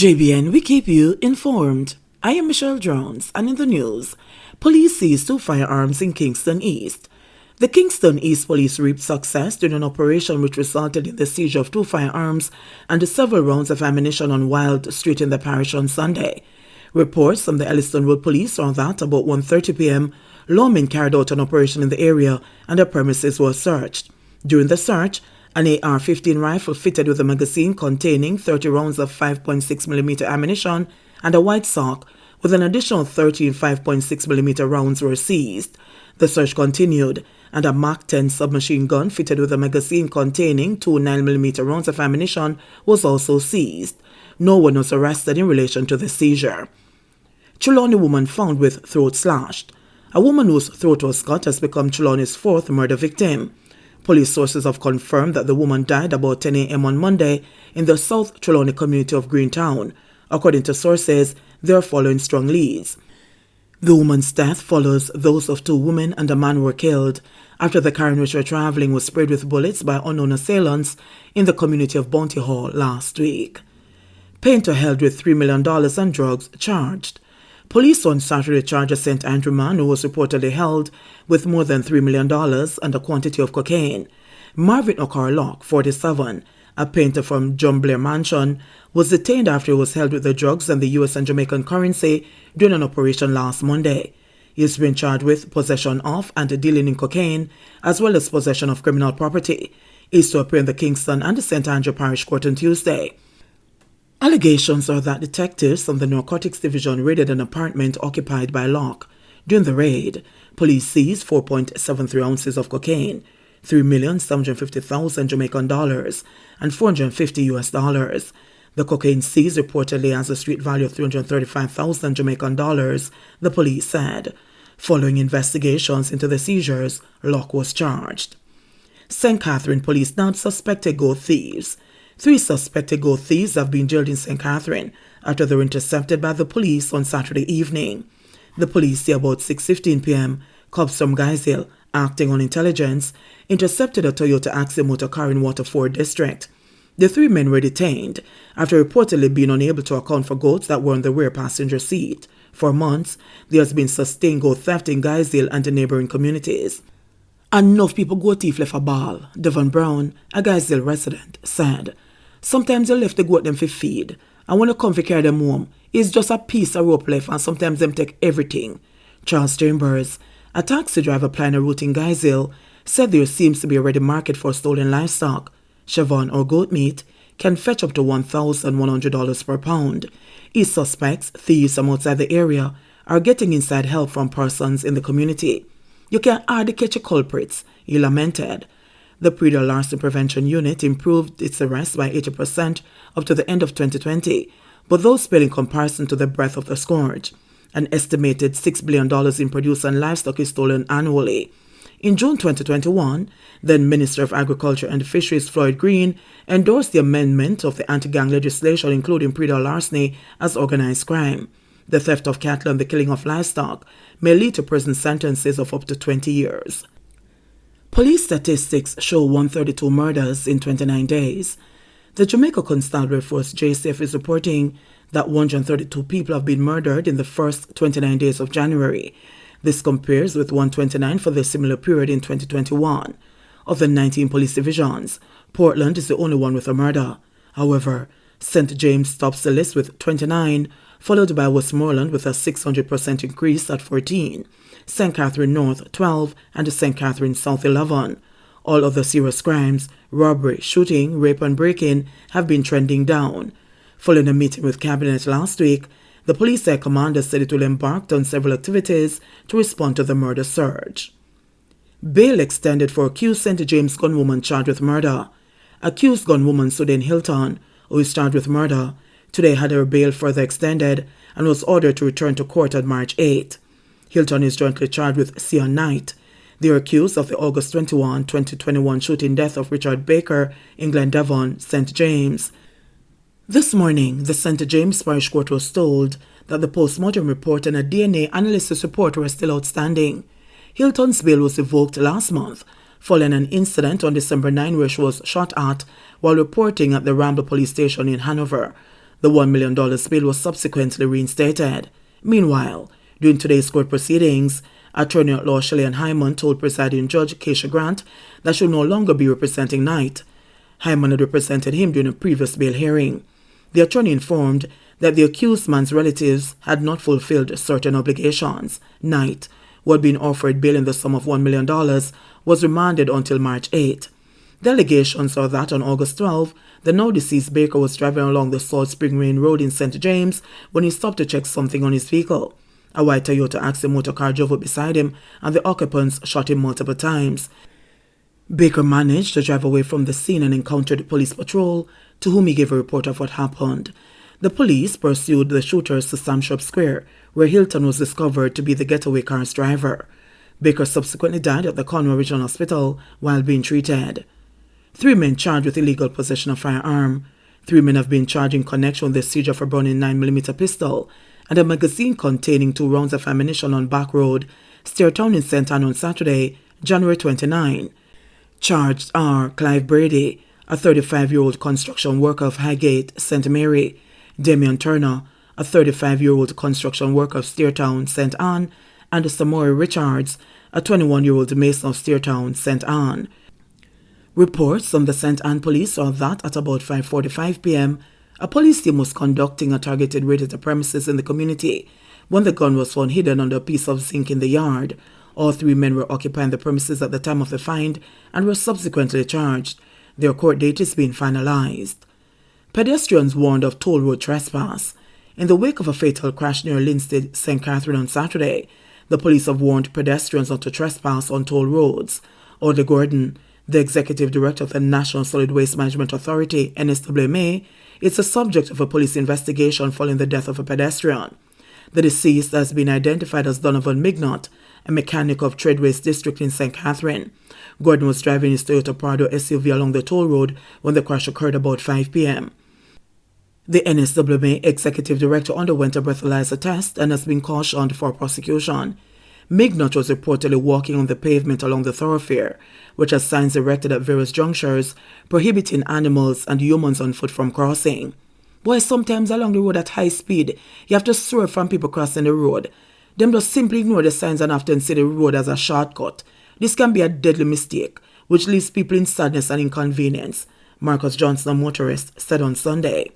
JBN, we keep you informed. I am Michelle Jones, and in the news, police seized 2 firearms in Kingston East. The Kingston East Police reaped success during an operation which resulted in the seizure of 2 firearms and several rounds of ammunition on Wild Street in the parish on Sunday. Reports from the Elliston Road Police are that about 1:30 p.m., lawmen carried out an operation in the area and the premises were searched. During the search, an AR-15 rifle fitted with a magazine containing 30 rounds of 5.6mm ammunition and a white sock with an additional 13 5.6mm rounds were seized. The search continued, and a Mark 10 submachine gun fitted with a magazine containing 2 9mm rounds of ammunition was also seized. No one was arrested in relation to the seizure. Trelawney woman found with throat slashed. A woman whose throat was cut has become Trelawney's 4th murder victim. Police sources have confirmed that the woman died about 10 a.m. on Monday in the South Trelawney community of Greentown. According to sources, they are following strong leads. The woman's death follows those of 2 women and a man who were killed after the car in which they were traveling was sprayed with bullets by unknown assailants in the community of Bounty Hall last week. Painter held with $3 million and drugs charged. Police on Saturday charged a St. Andrew man who was reportedly held with more than $3 million and a quantity of cocaine. Marvin Okarlock, 47, a painter from John Blair Mansion, was detained after he was held with the drugs and the U.S. and Jamaican currency during an operation last Monday. He has been charged with possession of and dealing in cocaine, as well as possession of criminal property. He is to appear in the Kingston and the St. Andrew Parish Court on Tuesday. Allegations are that detectives from the Narcotics Division raided an apartment occupied by Locke. During the raid, police seized 4.73 ounces of cocaine, $3,750,000 Jamaican dollars, and $450 US. The cocaine seized reportedly has a street value of $335,000 Jamaican dollars, the police said. Following investigations into the seizures, Locke was charged. St. Catherine police nabbed suspected goat thieves. 3 suspected goat thieves have been jailed in St. Catherine after they were intercepted by the police on Saturday evening. The police say about 6:15 p.m., cops from Guy's-Hill, acting on intelligence, intercepted a Toyota Axie motor car in Waterford district. The 3 men were detained after reportedly being unable to account for goats that were on the rear passenger seat. For months, there has been sustained goat theft in Guy's-Hill and the neighboring communities. Enough people go thief left a ball, Devon Brown, a Guy's-Hill resident, said. Sometimes they left the goat them for feed, and when they come to carry them home, it's just a piece of rope left and sometimes them take everything. Charles Chambers, a taxi driver plying a route in Guy's-Hill, said there seems to be a ready market for stolen livestock. Chevron or goat meat can fetch up to $1,100 per pound. He suspects thieves from outside the area are getting inside help from persons in the community. You can hardly catch your culprits, he lamented. The Predatory Larceny Prevention Unit improved its arrests by 80% up to the end of 2020, but those pale in comparison to the breadth of the scourge. An estimated $6 billion in produce and livestock is stolen annually. In June 2021, then Minister of Agriculture and Fisheries Floyd Green endorsed the amendment of the anti-gang legislation including predatory larceny as organized crime. The theft of cattle and the killing of livestock may lead to prison sentences of up to 20 years. Police statistics show 132 murders in 29 days. The Jamaica Constabulary Force JCF is reporting that 132 people have been murdered in the first 29 days of January. This compares with 129 for the similar period in 2021. Of the 19 police divisions, Portland is the only one with a murder. However, St. James tops the list with 29, followed by Westmoreland with a 600% increase at 14, St. Catherine North 12, and St. Catherine South 11. All other serious crimes, robbery, shooting, rape and break-in, have been trending down. Following a meeting with Cabinet last week, the police air commander said it will embark on several activities to respond to the murder surge. Bail extended for accused St. James gunwoman charged with murder. Accused gunwoman Sudan Hilton, who is charged with murder, today had her bail further extended and was ordered to return to court on March 8. Hilton is jointly charged with Sion Knight. They are accused of the August 21, 2021 shooting death of Richard Baker in Glendavon, St. James. This morning, the St. James Parish Court was told that the post-mortem report and a DNA analysis report were still outstanding. Hilton's bail was revoked last month following an incident on December 9 where she was shot at while reporting at the Ramble police station in Hanover. The $1 million bail was subsequently reinstated. Meanwhile, during today's court proceedings, Attorney at Law Shelley Hyman told presiding Judge Keisha Grant that she will no longer be representing Knight. Hyman had represented him during a previous bail hearing. The attorney informed that the accused man's relatives had not fulfilled certain obligations. Knight, who had been offered bail in the sum of $1 million, was remanded until March 8. The allegations are that on August 12, the now deceased Baker was driving along the Salt Spring Main Road in St. James when he stopped to check something on his vehicle. A white Toyota Axie motor car drove up beside him and the occupants shot him multiple times. Baker managed to drive away from the scene and encountered the police patrol, to whom he gave a report of what happened. The police pursued the shooters to Samshop Square, where Hilton was discovered to be the getaway car's driver. Baker subsequently died at the Conway Regional Hospital while being treated. 3 men charged with illegal possession of firearm. 3 men have been charged in connection with the seizure of a Browning 9mm pistol and a magazine containing 2 rounds of ammunition on Back Road, Steertown in St. Ann on Saturday, January 29. Charged are Clive Brady, a 35-year-old construction worker of Highgate, St. Mary, Damian Turner, a 35-year-old construction worker of Steertown, St. Ann, and Samori Richards, a 21-year-old mason of Steertown, St. Ann. Reports from the St. Ann police are that at about 5:45 p.m., a police team was conducting a targeted raid at the premises in the community when the gun was found hidden under a piece of zinc in the yard. All 3 men were occupying the premises at the time of the find and were subsequently charged. Their court date is being finalized. Pedestrians warned of toll road trespass. In the wake of a fatal crash near Linstead, St. Catherine on Saturday, the police have warned pedestrians not to trespass on toll roads. Audley Gordon, the executive director of the National Solid Waste Management Authority, NSWMA, is the subject of a police investigation following the death of a pedestrian. The deceased has been identified as Donovan Mignot, a mechanic of Trade Waste District in St. Catherine. Gordon was driving his Toyota Prado SUV along the toll road when the crash occurred about 5 p.m. The NSWMA executive director underwent a breathalyzer test and has been cautioned for prosecution. Mignot was reportedly walking on the pavement along the thoroughfare, which has signs erected at various junctures prohibiting animals and humans on foot from crossing. Boy, sometimes along the road at high speed, you have to swerve from people crossing the road. Them just simply ignore the signs and often see the road as a shortcut. This can be a deadly mistake, which leaves people in sadness and inconvenience, Marcus Johnson, a motorist, said on Sunday.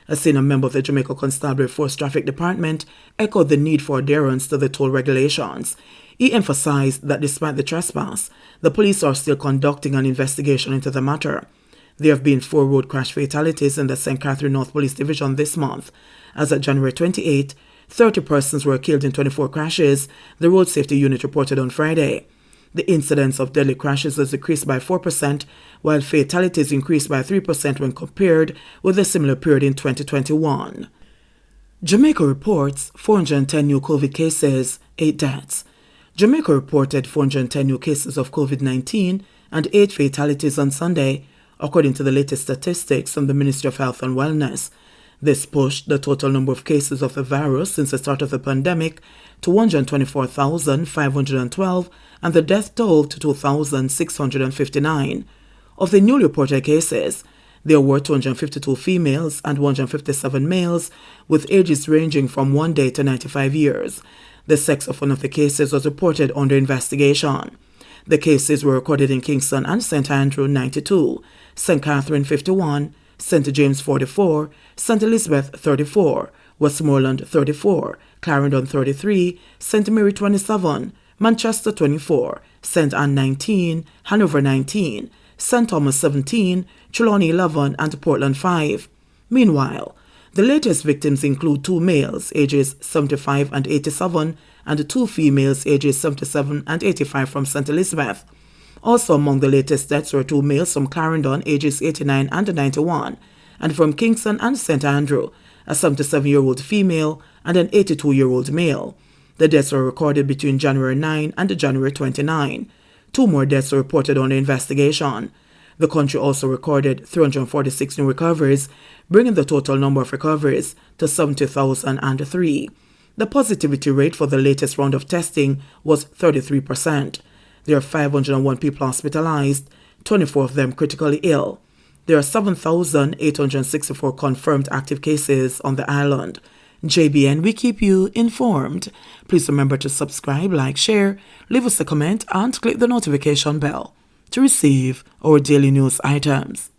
A senior member of the Jamaica Constabulary Force Traffic Department echoed the need for adherence to the toll regulations. He emphasized that despite the trespass, the police are still conducting an investigation into the matter. There have been 4 road crash fatalities in the St. Catherine North Police Division this month. As of January 28, 30 persons were killed in 24 crashes, the Road Safety Unit reported on Friday. The incidence of deadly crashes has decreased by 4%, while fatalities increased by 3% when compared with a similar period in 2021. Jamaica reports 410 new COVID cases, 8 deaths. Jamaica reported 410 new cases of COVID-19 and 8 fatalities on Sunday, according to the latest statistics from the Ministry of Health and Wellness. This pushed the total number of cases of the virus since the start of the pandemic to 124,512 and the death toll to 2,659. Of the newly reported cases, there were 252 females and 157 males with ages ranging from 1 day to 95 years. The sex of one of the cases was reported under investigation. The cases were recorded in Kingston and St. Andrew 92, St. Catherine 51, St. James 44, St. Elizabeth 34, Westmoreland 34, Clarendon 33, St. Mary 27, Manchester 24, St. Anne 19, Hanover 19, St. Thomas 17, Trelawney 11, and Portland 5. Meanwhile, the latest victims include 2 males ages 75 and 87 and 2 females ages 77 and 85 from St. Elizabeth. Also among the latest deaths were 2 males from Clarendon ages 89 and 91, and from Kingston and St. Andrew, a 77-year-old female and an 82-year-old male. The deaths were recorded between January 9 and January 29. 2 more deaths were reported on the investigation. The country also recorded 346 new recoveries, bringing the total number of recoveries to 70,003. The positivity rate for the latest round of testing was 33%. There are 501 people hospitalized, 24 of them critically ill. There are 7,864 confirmed active cases on the island. JBN, we keep you informed. Please remember to subscribe, like, share, leave us a comment, and click the notification bell to receive our daily news items.